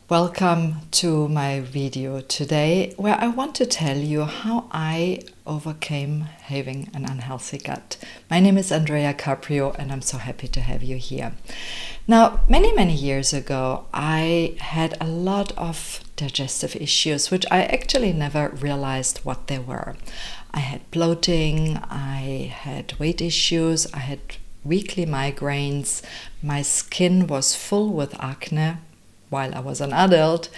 Welcome to my video today, where I want to tell you how I overcame having an unhealthy gut. My name is Andrea Caprio and I'm so happy to have you here. Now, many years ago, I had a lot of digestive issues, which I actually never realized what they were. I had bloating, I had weight issues, I had weekly migraines, my skin was full with acne. While I was an adult,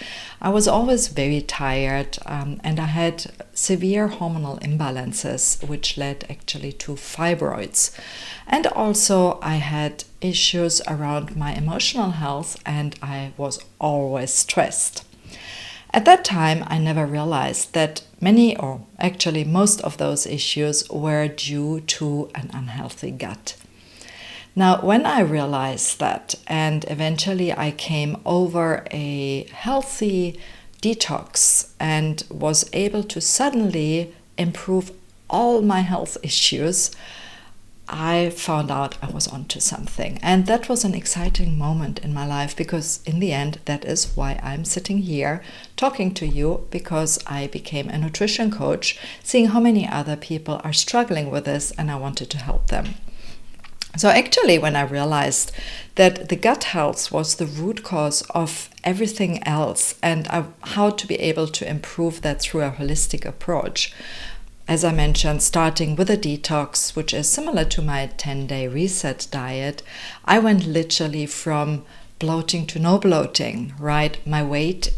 I was always very tired and I had severe hormonal imbalances, which led actually to fibroids. And also I had issues around my emotional health and I was always stressed. At that time, I never realized that many, or actually most of those issues were due to an unhealthy gut. Now, when I realized that, and eventually I came over a healthy detox and was able to suddenly improve all my health issues, I found out I was onto something. And that was an exciting moment in my life because in the end, that is why I'm sitting here talking to you, because I became a nutrition coach, seeing how many other people are struggling with this, and I wanted to help them. So actually, when I realized that the gut health was the root cause of everything else and how to be able to improve that through a holistic approach, as I mentioned, starting with a detox, which is similar to my 10-day reset diet, I went literally from bloating to no bloating, right? My weight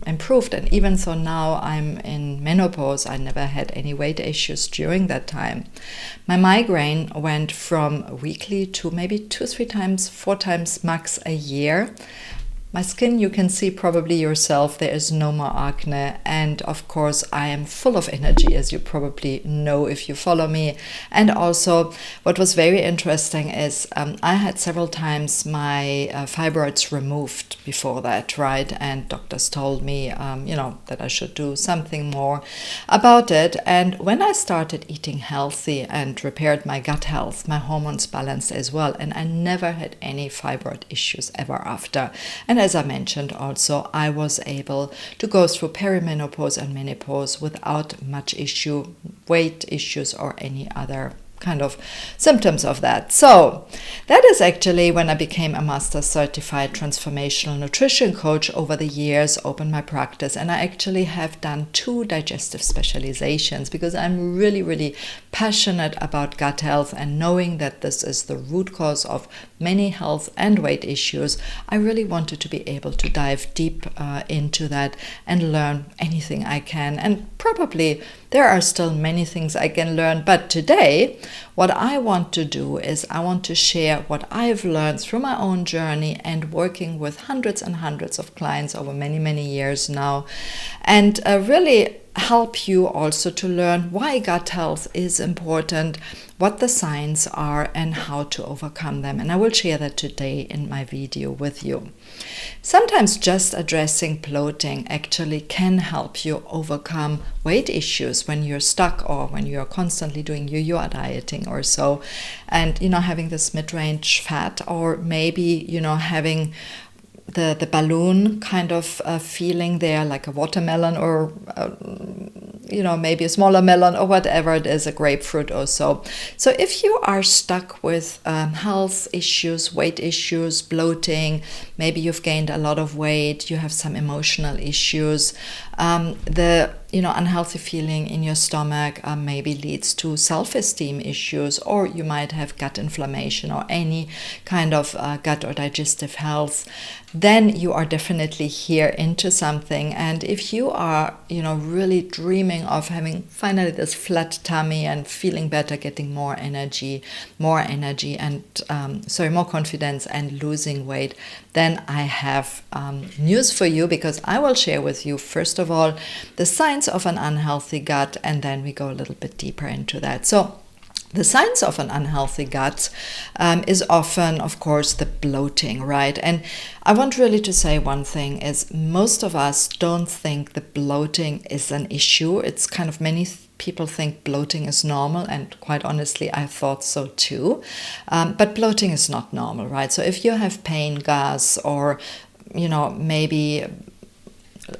improved, and even so now I'm in menopause, I never had any weight issues during that time. My migraine went from weekly to maybe 2, 3 times, 4 times max a year. My skin, you can see probably yourself, there is no more acne, and of course I am full of energy, as you probably know if you follow me. And also what was very interesting is I had several times my fibroids removed before that, right? And doctors told me that I should do something more about it. And when I started eating healthy and repaired my gut health, my hormones balanced as well, and I never had any fibroid issues ever after. And as I mentioned also, I was able to go through perimenopause and menopause without much issue, weight issues or any other kind of symptoms of that. So that is actually when I became a master certified transformational nutrition coach over the years, opened my practice, and I actually have done 2 digestive specializations because I'm really passionate about gut health, and knowing that this is the root cause of many health and weight issues, I really wanted to be able to dive deep into that and learn anything I can. And probably there are still many things I can learn, but today what I want to do is I want to share what I've learned through my own journey and working with hundreds and hundreds of clients over many years now, and really help you also to learn why gut health is important, what the signs are, and how to overcome them. And I will share that today in my video with you. Sometimes just addressing bloating actually can help you overcome weight issues when you're stuck or when you're constantly doing yo-yo dieting or so, and having this mid-range fat, or maybe having the balloon kind of feeling there, like a watermelon or maybe a smaller melon or whatever it is, a grapefruit or so. So if you are stuck with health issues, weight issues, bloating, maybe you've gained a lot of weight, you have some emotional issues, the unhealthy feeling in your stomach maybe leads to self-esteem issues, or you might have gut inflammation or any kind of gut or digestive health, then you are definitely here into something. And if you are really dreaming of having finally this flat tummy and feeling better, getting more energy and more confidence and losing weight, then I have news for you, because I will share with you first of all the signs of an unhealthy gut, and then we go a little bit deeper into that. So the signs of an unhealthy gut is often, of course, the bloating, right? And I want really to say one thing is most of us don't think the bloating is an issue. It's kind of many people think bloating is normal, and quite honestly, I thought so too. But bloating is not normal, right? So if you have pain, gas, or maybe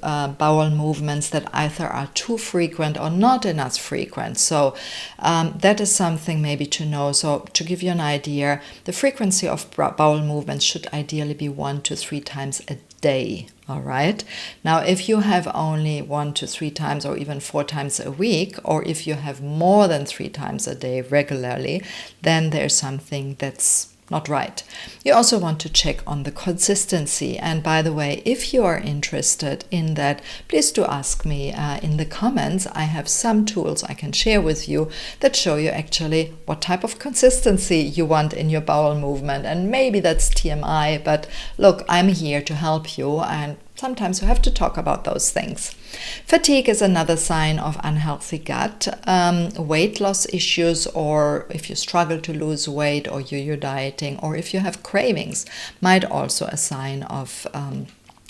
bowel movements that either are too frequent or not enough frequent. So that is something maybe to know. So to give you an idea, the frequency of bowel movements should ideally be 1 to 3 times a day. All right. Now, if you have only 1 to 3 times or even 4 times a week, or if you have more than 3 times a day regularly, then there's something that's not right. You also want to check on the consistency. And by the way, if you are interested in that, please do ask me in the comments. I have some tools I can share with you that show you actually what type of consistency you want in your bowel movement. And maybe that's TMI, but look, I'm here to help you, and sometimes you have to talk about those things. Fatigue is another sign of unhealthy gut. Weight loss issues, or if you struggle to lose weight, or you're dieting, or if you have cravings, might also a sign of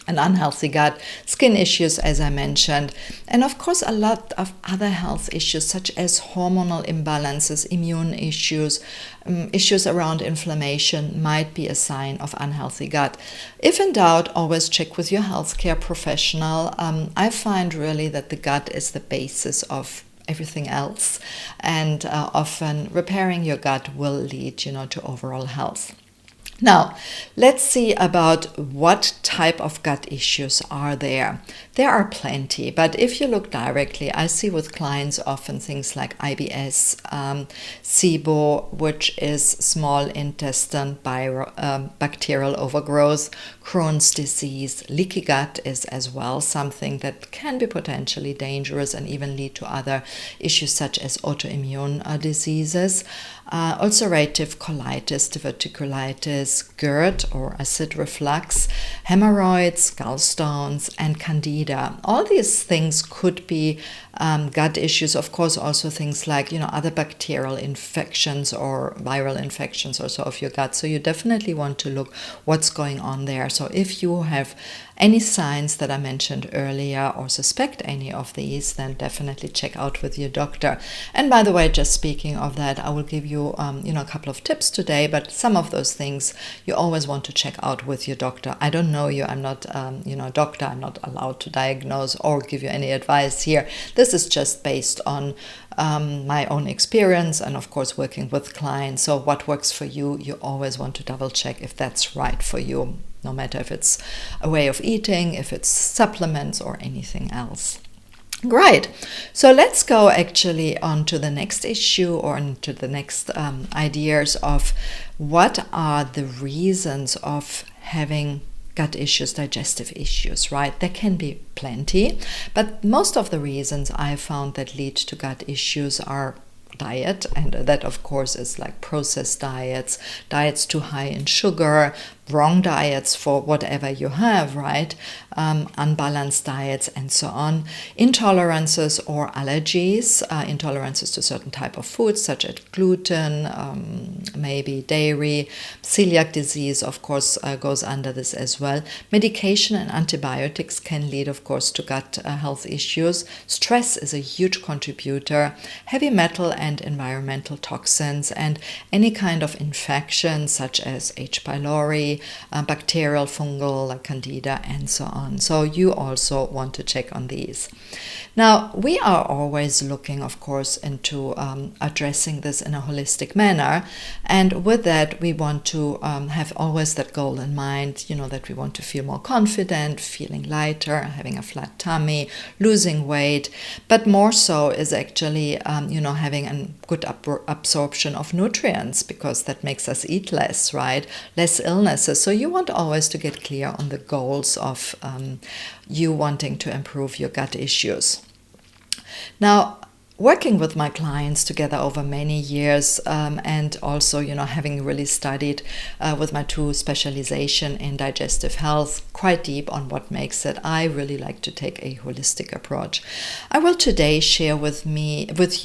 an unhealthy gut. Skin issues, as I mentioned, and of course a lot of other health issues such as hormonal imbalances, immune issues, issues around inflammation might be a sign of unhealthy gut. If in doubt, always check with your healthcare professional. I find really that the gut is the basis of everything else, and often repairing your gut will lead, to overall health. Now, let's see about what type of gut issues are there. There are plenty, but if you look directly, I see with clients often things like IBS, SIBO, which is small intestine bacterial overgrowth, Crohn's disease, leaky gut is as well something that can be potentially dangerous and even lead to other issues such as autoimmune diseases. Ulcerative colitis, diverticulitis, GERD or acid reflux, hemorrhoids, gallstones, and candida. All these things could be gut issues. Of course, also things like, other bacterial infections or viral infections also of your gut. So you definitely want to look what's going on there. So if you have any signs that I mentioned earlier or suspect any of these, then definitely check out with your doctor. And by the way, just speaking of that, I will give you, a couple of tips today, but some of those things you always want to check out with your doctor. I don't know you. I'm not, a doctor. I'm not allowed to diagnose or give you any advice here. This is just based on my own experience and, of course, working with clients. So what works for you, you always want to double check if that's right for you, no matter if it's a way of eating, if it's supplements or anything else. Great. So let's go actually on to the next issue or into the next ideas of what are the reasons of having gut issues, digestive issues, right? There can be plenty, but most of the reasons I found that lead to gut issues are diet, and that of course is like processed diets, diets too high in sugar, wrong diets for whatever you have, right? Unbalanced diets and so on. Intolerances or allergies, intolerances to certain type of foods such as gluten, maybe dairy, celiac disease, of course, goes under this as well. Medication and antibiotics can lead, of course, to gut health issues. Stress is a huge contributor. Heavy metal and environmental toxins, and any kind of infection such as H. pylori, bacterial, fungal, like candida, and so on. So you also want to check on these. Now, we are always looking, of course, into addressing this in a holistic manner. And with that, we want to have always that goal in mind, that we want to feel more confident, feeling lighter, having a flat tummy, losing weight. But more so is actually, having a good absorption of nutrients, because that makes us eat less, right? Less illnesses. So you want always to get clear on the goals of you wanting to improve your gut issues. Now, working with my clients together over many years, and also, having really studied with my 2 specialization in digestive health quite deep on what makes it, I really like to take a holistic approach. I will today share with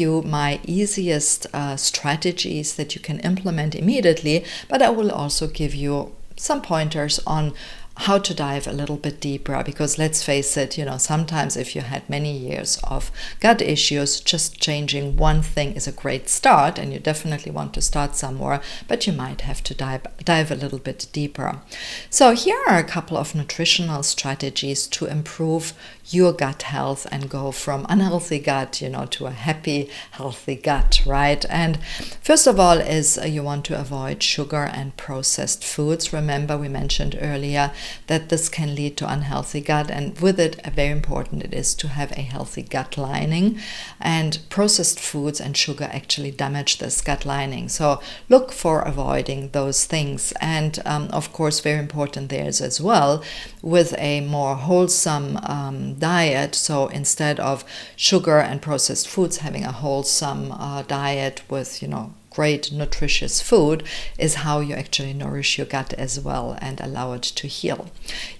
you my easiest strategies that you can implement immediately, but I will also give you some pointers on how to dive a little bit deeper, because let's face it, sometimes if you had many years of gut issues, just changing one thing is a great start, and you definitely want to start somewhere, but you might have to dive a little bit deeper. So here are a couple of nutritional strategies to improve your gut health and go from unhealthy gut, to a happy, healthy gut, right? And first of all is you want to avoid sugar and processed foods. Remember, we mentioned earlier that this can lead to unhealthy gut, and with it, very important it is to have a healthy gut lining, and processed foods and sugar actually damage this gut lining. So look for avoiding those things. And of course, very important there is as well, with a more wholesome diet. So instead of sugar and processed foods, having a wholesome diet with, great nutritious food is how you actually nourish your gut as well and allow it to heal.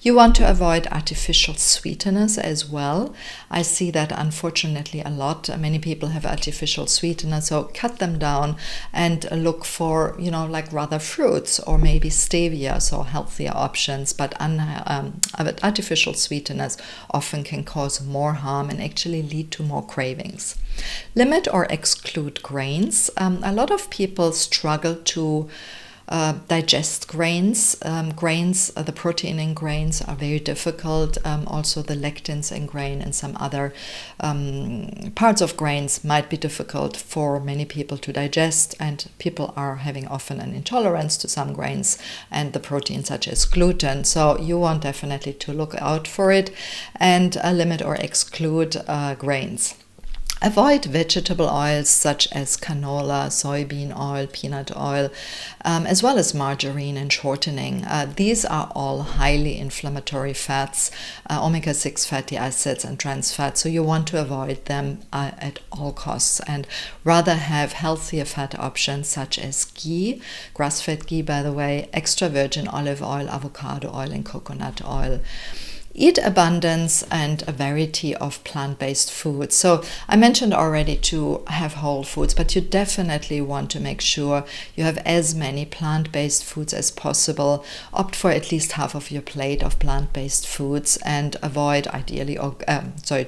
You want to avoid artificial sweeteners as well. I see that unfortunately a lot. Many people have artificial sweeteners, so cut them down and look for, like rather fruits or maybe stevia, so healthier options. But artificial sweeteners often can cause more harm and actually lead to more cravings. Limit or exclude grains. A lot of people struggle to digest grains. The protein in grains are very difficult. Also the lectins in grain and some other parts of grains might be difficult for many people to digest, and people are having often an intolerance to some grains and the protein such as gluten. So you want definitely to look out for it and limit or exclude grains. Avoid vegetable oils such as canola, soybean oil, peanut oil, as well as margarine and shortening. These are all highly inflammatory fats, omega-6 fatty acids and trans fats, so you want to avoid them at all costs and rather have healthier fat options such as ghee, grass-fed ghee by the way, extra virgin olive oil, avocado oil and coconut oil. Eat abundance and a variety of plant-based foods. So I mentioned already to have whole foods, but you definitely want to make sure you have as many plant-based foods as possible. Opt for at least half of your plate of plant-based foods and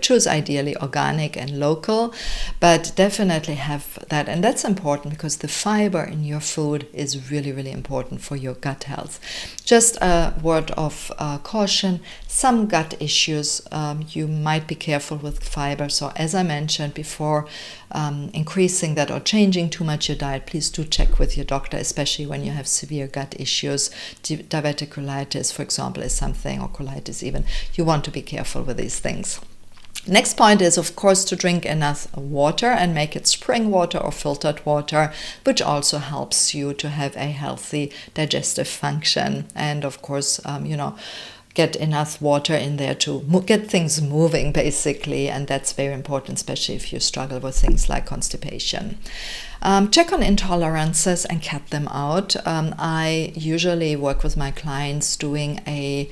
choose ideally organic and local, but definitely have that. And that's important because the fiber in your food is really, really important for your gut health. Just a word of caution. Some gut issues, you might be careful with fiber. So as I mentioned before, increasing that or changing too much your diet, please do check with your doctor, especially when you have severe gut issues. Diverticulitis, for example, is something, or colitis even. You want to be careful with these things. Next point is, of course, to drink enough water and make it spring water or filtered water, which also helps you to have a healthy digestive function. And of course, get enough water in there to get things moving, basically, and that's very important, especially if you struggle with things like constipation. Check on intolerances and cut them out. I usually work with my clients doing a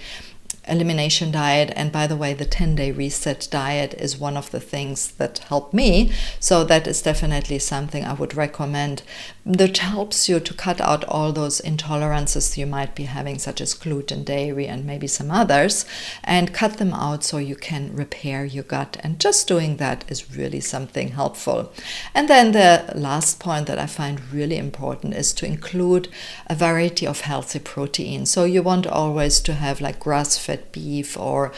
elimination diet, and by the way, the 10-day reset diet is one of the things that help me, so that is definitely something I would recommend, that helps you to cut out all those intolerances you might be having, such as gluten, dairy, and maybe some others, and cut them out so you can repair your gut, and just doing that is really something helpful. And then the last point that I find really important is to include a variety of healthy protein. So you want always to have like grass-fed beef or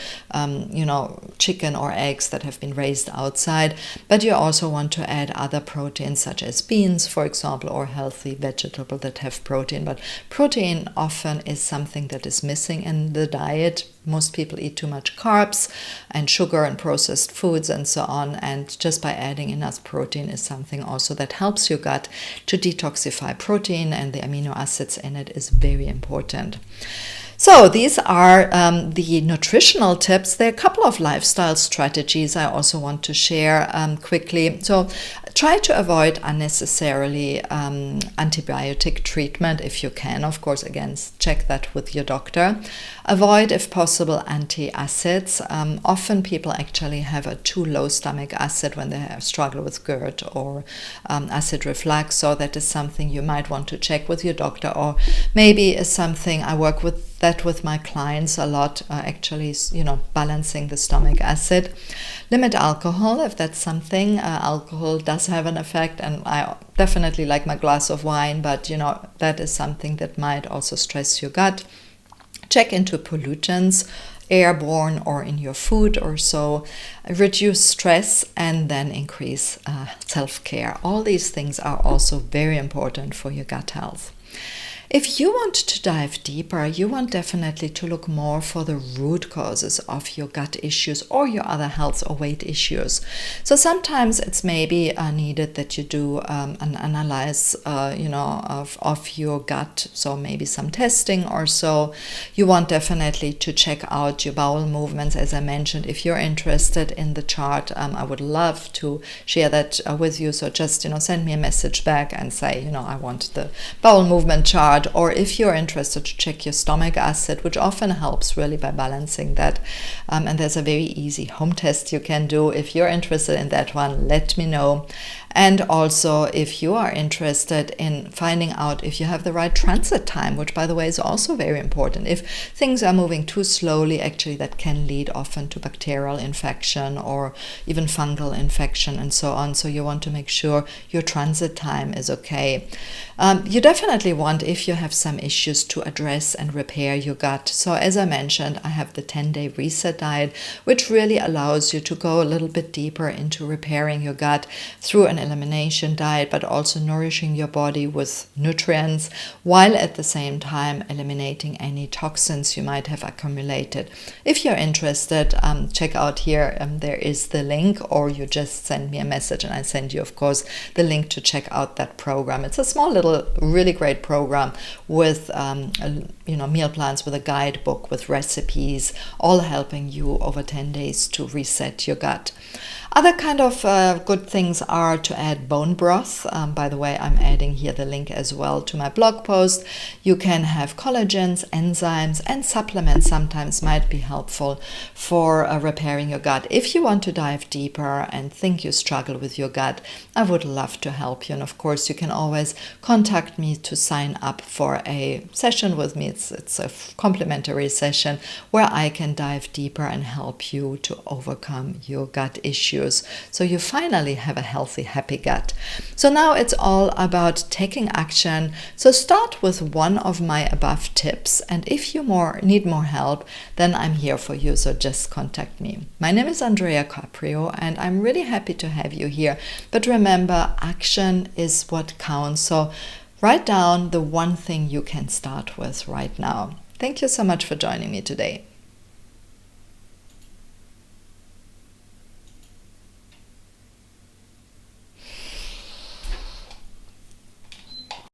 chicken or eggs that have been raised outside, but you also want to add other proteins such as beans, for example, or healthy vegetables that have protein. But protein often is something that is missing in the diet. Most people eat too much carbs and sugar and processed foods and so on, and just by adding enough protein is something also that helps your gut to detoxify protein, and the amino acids in it is very important. So these are the nutritional tips. There are a couple of lifestyle strategies I also want to share quickly. So Try to avoid unnecessarily antibiotic treatment if you can. Of course, again, check that with your doctor. Avoid, if possible, antacids. Often people actually have a too low stomach acid when they struggle with GERD or acid reflux, so that is something you might want to check with your doctor, or maybe is something I work with that with my clients a lot, actually, balancing the stomach acid. Limit alcohol if that's something. Alcohol does have an effect, and I definitely like my glass of wine, but that is something that might also stress your gut. Check into pollutants, airborne or in your food or so. Reduce stress, and then increase self-care. All these things are also very important for your gut health. If you want to dive deeper, you want definitely to look more for the root causes of your gut issues or your other health or weight issues. So sometimes it's maybe needed that you do an analysis, of your gut. So maybe some testing or so. You want definitely to check out your bowel movements, as I mentioned. If you're interested in the chart, I would love to share that with you. So just send me a message back and say I want the bowel movement chart. Or if you're interested to check your stomach acid, which often helps really by balancing that. And there's a very easy home test you can do. If you're interested in that one, let me know. And also, if you are interested in finding out if you have the right transit time, which by the way is also very important. If things are moving too slowly, actually that can lead often to bacterial infection or even fungal infection and so on. So you want to make sure your transit time is okay. You definitely want, if you have some issues, to address and repair your gut. So as I mentioned, I have the 10-day reset diet, which really allows you to go a little bit deeper into repairing your gut through an elimination diet, but also nourishing your body with nutrients, while at the same time eliminating any toxins you might have accumulated. If you're interested, check out here. There is the link, or you just send me a message and I send you, of course, the link to check out that program. It's a small little, really great program with meal plans, with a guidebook, with recipes, all helping you over 10 days to reset your gut. Other kind of good things are to add bone broth. By the way, I'm adding here the link as well to my blog post. You can have collagens, enzymes, and supplements sometimes might be helpful for repairing your gut. If you want to dive deeper and think you struggle with your gut, I would love to help you. And of course, you can always contact me to sign up for a session with me. It's a complimentary session where I can dive deeper and help you to overcome your gut issues, so you finally have a healthy, happy gut. So now it's all about taking action. So start with one of my above tips, and if you need more help, then I'm here for you, so just contact me. My name is Andrea Caprio, and I'm really happy to have you here. But remember, action is what counts. So write down the one thing you can start with right now. Thank you so much for joining me today.